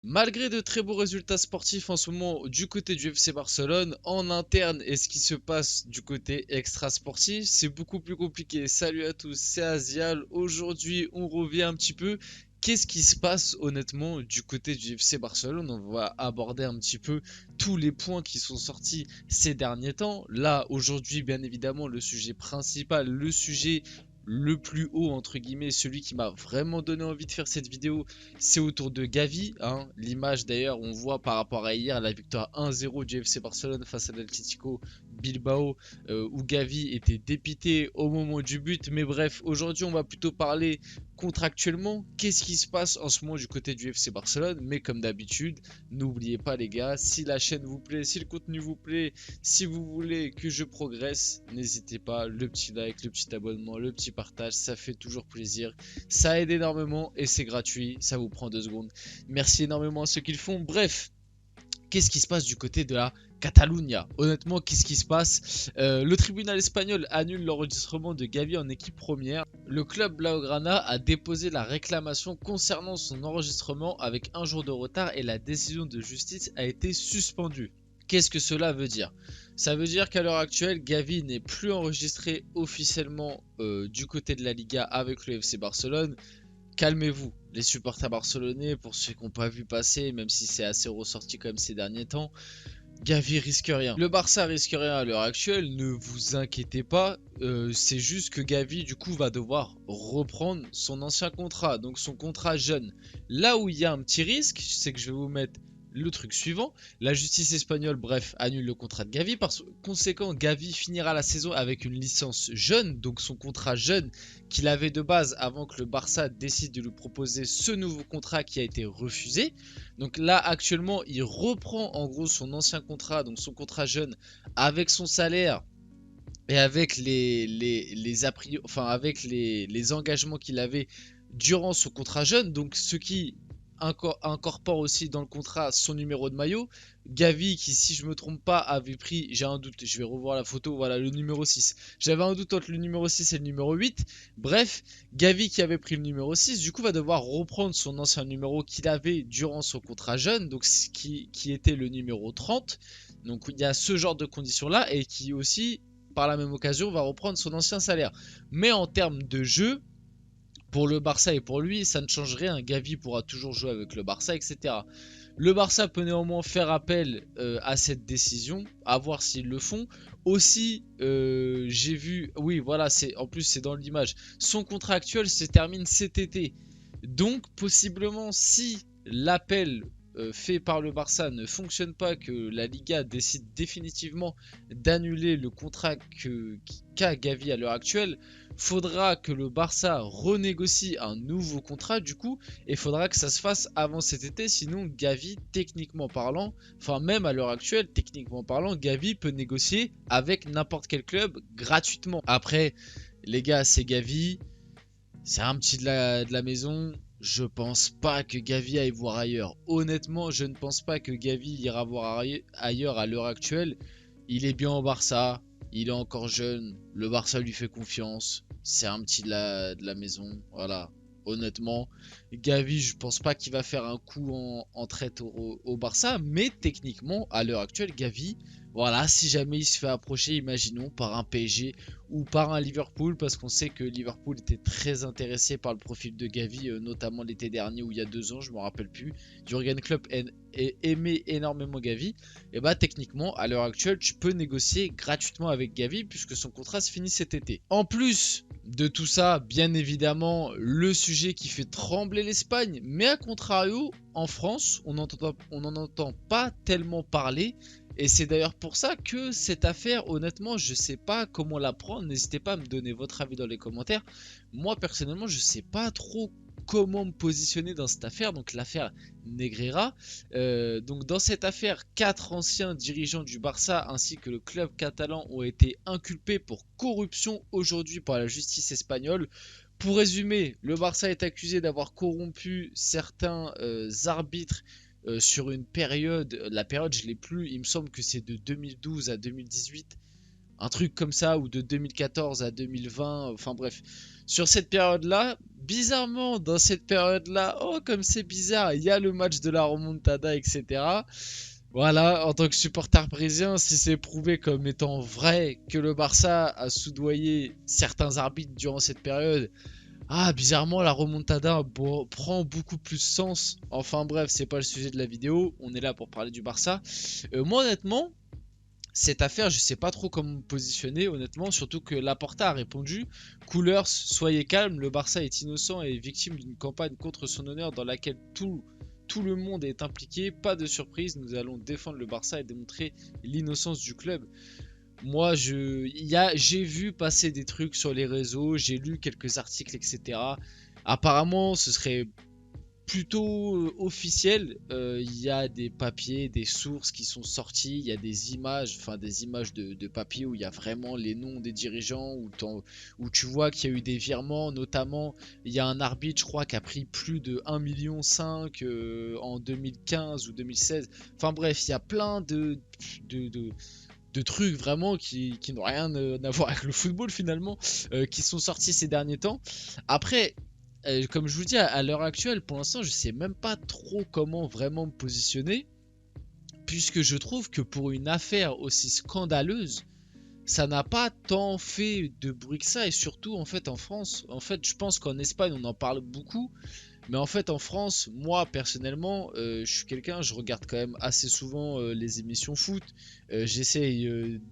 Malgré de très beaux résultats sportifs en ce moment du côté du FC Barcelone, en interne et ce qui se passe du côté extra-sportif, c'est beaucoup plus compliqué. Salut à tous, c'est Azial. Aujourd'hui, on revient un petit peu. Qu'est-ce qui se passe honnêtement du côté du FC Barcelone? On va aborder un petit peu tous les points qui sont sortis ces derniers temps. Là, aujourd'hui, bien évidemment, le sujet principal, le sujet le plus haut entre guillemets, celui qui m'a vraiment donné envie de faire cette vidéo, c'est autour de Gavi, hein. L'image d'ailleurs, on voit par rapport à hier, la victoire 1-0 du FC Barcelone face à l'Atlético Bilbao, où Gavi était dépité au moment du but. Mais bref, aujourd'hui, on va plutôt parler contractuellement. Qu'est-ce qui se passe en ce moment du côté du FC Barcelone? Mais comme d'habitude, n'oubliez pas les gars, si la chaîne vous plaît, si le contenu vous plaît, si vous voulez que je progresse, n'hésitez pas, le petit like, le petit abonnement, le petit partage, ça fait toujours plaisir. Ça aide énormément et c'est gratuit, ça vous prend 2 secondes. Merci énormément à ceux qui le font. Bref, qu'est-ce qui se passe du côté de la Catalunya? Honnêtement, qu'est-ce qui se passe? Le tribunal espagnol annule l'enregistrement de Gavi en équipe première. Le club Blaugrana a déposé la réclamation concernant son enregistrement avec un jour de retard et la décision de justice a été suspendue. Qu'est-ce que cela veut dire? Ça veut dire qu'à l'heure actuelle, Gavi n'est plus enregistré officiellement du côté de la Liga avec le FC Barcelone. Calmez-vous, les supporters barcelonais, pour ceux qui n'ont pas vu passer, même si c'est assez ressorti quand même ces derniers temps, Gavi risque rien. Le Barça risque rien à l'heure actuelle, ne vous inquiétez pas, c'est juste que Gavi du coup va devoir reprendre son ancien contrat, donc son contrat jeune. Là où il y a un petit risque, c'est que je vais vous mettre le truc suivant, la justice espagnole, bref, annule le contrat de Gavi. Par conséquent, Gavi finira la saison avec une licence jeune, donc son contrat jeune qu'il avait de base avant que le Barça décide de lui proposer ce nouveau contrat qui a été refusé. Donc là, actuellement, il reprend en gros son ancien contrat, donc son contrat jeune, avec son salaire et avec enfin, avec les engagements qu'il avait durant son contrat jeune. Donc ce qui incorpore aussi dans le contrat son numéro de maillot. Gavi qui, si je me trompe pas, avait pris, j'ai un doute, je vais revoir la photo, voilà, le numéro 6. J'avais un doute entre le numéro 6 et le numéro 8. Bref, Gavi qui avait pris le numéro 6, du coup va devoir reprendre son ancien numéro qu'il avait durant son contrat jeune, donc qui était le numéro 30. Donc il y a ce genre de conditions là et qui aussi par la même occasion va reprendre son ancien salaire. Mais en termes de jeu, pour le Barça et pour lui, ça ne change rien. Gavi pourra toujours jouer avec le Barça, etc. Le Barça peut néanmoins faire appel à cette décision, à voir s'ils le font. Aussi, j'ai vu, oui, voilà, en plus c'est dans l'image. Son contrat actuel se termine cet été. Donc, possiblement, si l'appel fait par le Barça ne fonctionne pas, que la Liga décide définitivement d'annuler le contrat qu'a Gavi à l'heure actuelle, faudra que le Barça renégocie un nouveau contrat du coup, et faudra que ça se fasse avant cet été, sinon Gavi, techniquement parlant, enfin même à l'heure actuelle, techniquement parlant, Gavi peut négocier avec n'importe quel club gratuitement. Après, les gars, c'est Gavi, c'est un petit de la maison. Je pense pas que Gavi aille voir ailleurs. Honnêtement, je ne pense pas que Gavi ira voir ailleurs à l'heure actuelle. Il est bien au Barça. Il est encore jeune. Le Barça lui fait confiance. C'est un petit de la maison. Voilà. Honnêtement, Gavi, je pense pas qu'il va faire un coup en traite au Barça. Mais techniquement, à l'heure actuelle, Gavi, voilà, si jamais il se fait approcher, imaginons, par un PSG ou par un Liverpool, parce qu'on sait que Liverpool était très intéressé par le profil de Gavi, notamment l'été dernier ou il y a 2 ans, je me rappelle plus. Jurgen Klopp aimait énormément Gavi. Et bah techniquement, à l'heure actuelle, tu peux négocier gratuitement avec Gavi puisque son contrat se finit cet été. En plus de tout ça, bien évidemment, le sujet qui fait trembler l'Espagne, mais à contrario, en France, on n'en entend pas tellement parler. Et c'est d'ailleurs pour ça que cette affaire, honnêtement, je sais pas comment la prendre. N'hésitez pas à me donner votre avis dans les commentaires. Moi, personnellement, je sais pas trop comment me positionner dans cette affaire. Donc, l'affaire Negreira. Donc, dans cette affaire, 4 anciens dirigeants du Barça ainsi que le club catalan ont été inculpés pour corruption aujourd'hui par la justice espagnole. Pour résumer, le Barça est accusé d'avoir corrompu certains arbitres sur une période, la période je l'ai plus, il me semble que c'est de 2012 à 2018, un truc comme ça, ou de 2014 à 2020, enfin bref. Sur cette période-là, bizarrement, dans cette période-là, oh, comme c'est bizarre, il y a le match de la remontada, etc. Voilà, en tant que supporter brésilien, si c'est prouvé comme étant vrai que le Barça a soudoyé certains arbitres durant cette période, ah, bizarrement, la remontada prend beaucoup plus sens. Enfin bref, c'est pas le sujet de la vidéo, on est là pour parler du Barça. Moi, honnêtement, cette affaire, je sais pas trop comment me positionner, honnêtement, surtout que Laporta a répondu: Coolers, soyez calme, le Barça est innocent et victime d'une campagne contre son honneur dans laquelle tout le monde est impliqué. Pas de surprise, nous allons défendre le Barça et démontrer l'innocence du club. Moi, j'ai vu passer des trucs sur les réseaux, j'ai lu quelques articles, etc. Apparemment, ce serait plutôt officiel. Il y a des papiers, des sources qui sont sorties, il y a des images, enfin des images de papier où il y a vraiment les noms des dirigeants, où tu vois qu'il y a eu des virements, notamment il y a un arbitre, je crois, qui a pris plus de 1,5 million en 2015 ou 2016. Enfin bref, il y a plein de, de, de trucs vraiment qui n'ont rien à voir avec le football finalement, qui sont sortis ces derniers temps. Après, comme je vous dis, à l'heure actuelle, pour l'instant, je sais même pas trop comment vraiment me positionner, puisque je trouve que pour une affaire aussi scandaleuse, ça n'a pas tant fait de bruit que ça, et surtout en fait en France. En fait, je pense qu'en Espagne, on en parle beaucoup, mais en fait, en France, moi personnellement, je suis quelqu'un, je regarde quand même assez souvent les émissions foot. J'essaye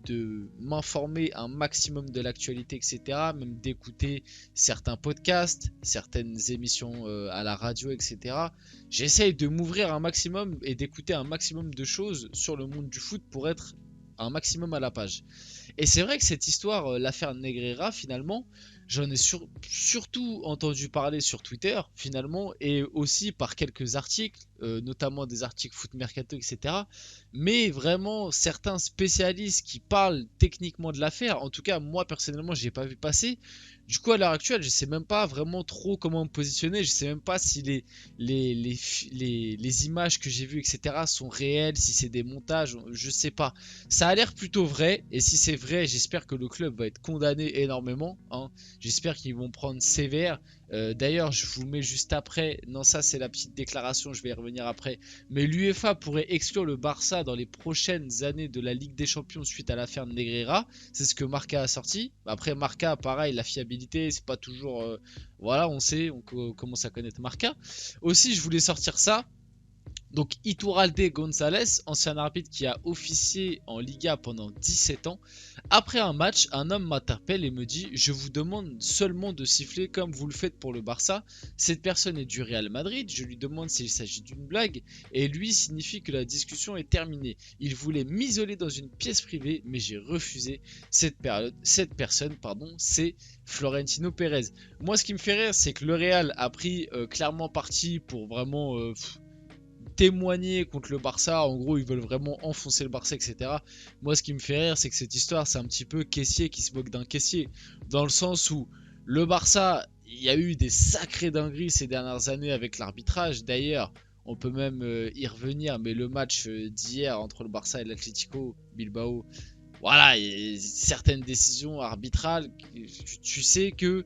de m'informer un maximum de l'actualité, etc. Même d'écouter certains podcasts, certaines émissions à la radio, etc. J'essaye de m'ouvrir un maximum et d'écouter un maximum de choses sur le monde du foot pour être un maximum à la page. Et c'est vrai que cette histoire, l'affaire Negreira, finalement, j'en ai surtout entendu parler sur Twitter, finalement, et aussi par quelques articles, notamment des articles Foot Mercato, etc. Mais vraiment, certains spécialistes qui parlent techniquement de l'affaire, en tout cas, moi personnellement, je n'ai pas vu passer. Du coup, à l'heure actuelle, je sais même pas vraiment trop comment me positionner. Je sais même pas si les images que j'ai vues, etc., sont réelles, si c'est des montages, je sais pas. Ça a l'air plutôt vrai, et si c'est vrai, j'espère que le club va être condamné énormément, hein. J'espère qu'ils vont prendre sévère. D'ailleurs, je vous mets juste après. Non, ça c'est la petite déclaration, je vais y revenir après. Mais l'UEFA pourrait exclure le Barça dans les prochaines années de la Ligue des Champions suite à l'affaire Negreira. C'est ce que Marca a sorti. Après, Marca, pareil, la fiabilité, c'est pas toujours. Voilà, on sait, on commence à connaître Marca. Aussi, je voulais sortir ça. Donc Iturralde González, ancien arbitre qui a officié en Liga pendant 17 ans, après un match, un homme m'interpelle et me dit: je vous demande seulement de siffler comme vous le faites pour le Barça. Cette personne est du Real Madrid, je lui demande s'il s'agit d'une blague, et lui signifie que la discussion est terminée. Il voulait m'isoler dans une pièce privée, mais j'ai refusé. Cette personne, c'est Florentino Pérez. Moi, ce qui me fait rire, c'est que le Real a pris clairement parti pour vraiment témoigner contre le Barça. En gros, ils veulent vraiment enfoncer le Barça, etc. Moi, ce qui me fait rire, c'est que cette histoire, c'est un petit peu caissier qui se moque d'un caissier. Dans le sens où le Barça, il y a eu des sacrées dingueries ces dernières années avec l'arbitrage. D'ailleurs, on peut même y revenir, mais le match d'hier entre le Barça et l'Atlético Bilbao, voilà, y a certaines décisions arbitrales, tu sais que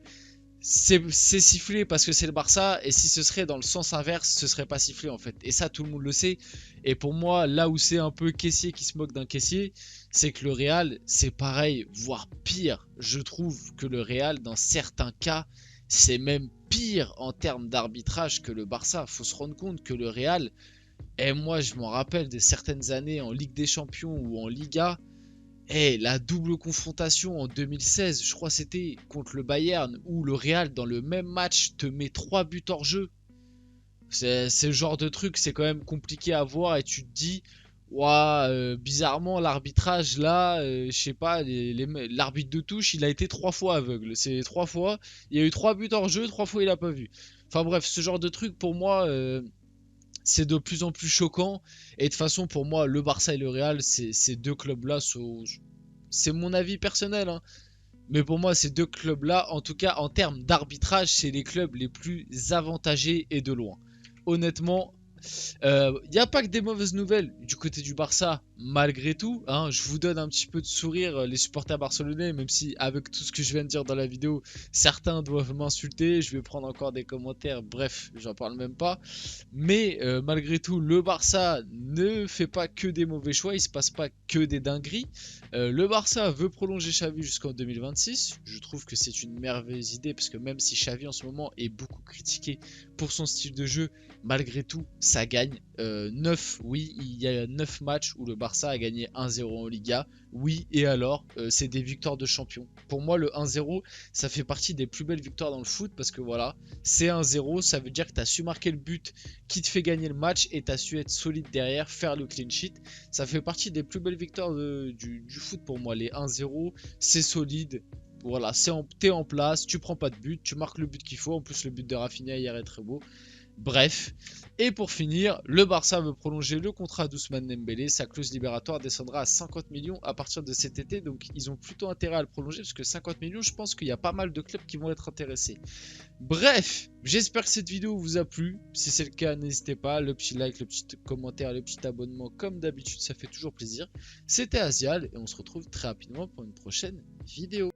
c'est sifflé parce que c'est le Barça, et si ce serait dans le sens inverse, ce serait pas sifflé en fait. Et ça, tout le monde le sait. Et pour moi, là où c'est un peu caissier qui se moque d'un caissier, c'est que le Real, c'est pareil, voire pire. Je trouve que le Real, dans certains cas, c'est même pire en termes d'arbitrage que le Barça. Faut se rendre compte que le Real, et moi je m'en rappelle de certaines années en Ligue des Champions ou en Liga. La double confrontation en 2016, je crois c'était contre le Bayern, où le Real dans le même match te met 3 buts hors jeu. C'est le genre de truc, c'est quand même compliqué à voir, et tu te dis, ouah, bizarrement l'arbitrage là, je sais pas, l'arbitre de touche, il a été 3 fois aveugle. C'est 3 fois, il y a eu 3 buts hors jeu, 3 fois il a pas vu. Enfin bref, ce genre de truc pour moi, c'est de plus en plus choquant. Et de toute façon, pour moi, le Barça et le Real, ces deux clubs-là, c'est mon avis personnel, hein. Mais pour moi, ces deux clubs-là, en tout cas en termes d'arbitrage, c'est les clubs les plus avantagés et de loin. Honnêtement, Il n'y a pas que des mauvaises nouvelles du côté du Barça, malgré tout. Hein, je vous donne un petit peu de sourire, les supporters barcelonais, même si avec tout ce que je viens de dire dans la vidéo, certains doivent m'insulter. Je vais prendre encore des commentaires, bref, j'en parle même pas. Mais malgré tout, le Barça ne fait pas que des mauvais choix, il se passe pas que des dingueries. Le Barça veut prolonger Xavi jusqu'en 2026. Je trouve que c'est une merveilleuse idée parce que même si Xavi en ce moment est beaucoup critiqué pour son style de jeu, malgré tout, ça gagne. 9, oui, il y a 9 matchs où le Barça a gagné 1-0 en Liga. Oui, et alors, c'est des victoires de champions. Pour moi, le 1-0, ça fait partie des plus belles victoires dans le foot parce que voilà, c'est 1-0, ça veut dire que tu as su marquer le but qui te fait gagner le match et tu as su être solide derrière, faire le clean sheet. Ça fait partie des plus belles victoires du foot pour moi. Les 1-0, c'est solide. Voilà, t'es en place, tu prends pas de but, tu marques le but qu'il faut. En plus, le but de Rafinha hier est très beau. Bref, et pour finir, le Barça veut prolonger le contrat d'Ousmane Dembélé. Sa clause libératoire descendra à 50 millions à partir de cet été. Donc ils ont plutôt intérêt à le prolonger parce que 50 millions, je pense qu'il y a pas mal de clubs qui vont être intéressés. Bref, j'espère que cette vidéo vous a plu. Si c'est le cas, n'hésitez pas, le petit like, le petit commentaire, le petit abonnement, comme d'habitude, ça fait toujours plaisir. C'était Asial et on se retrouve très rapidement pour une prochaine vidéo.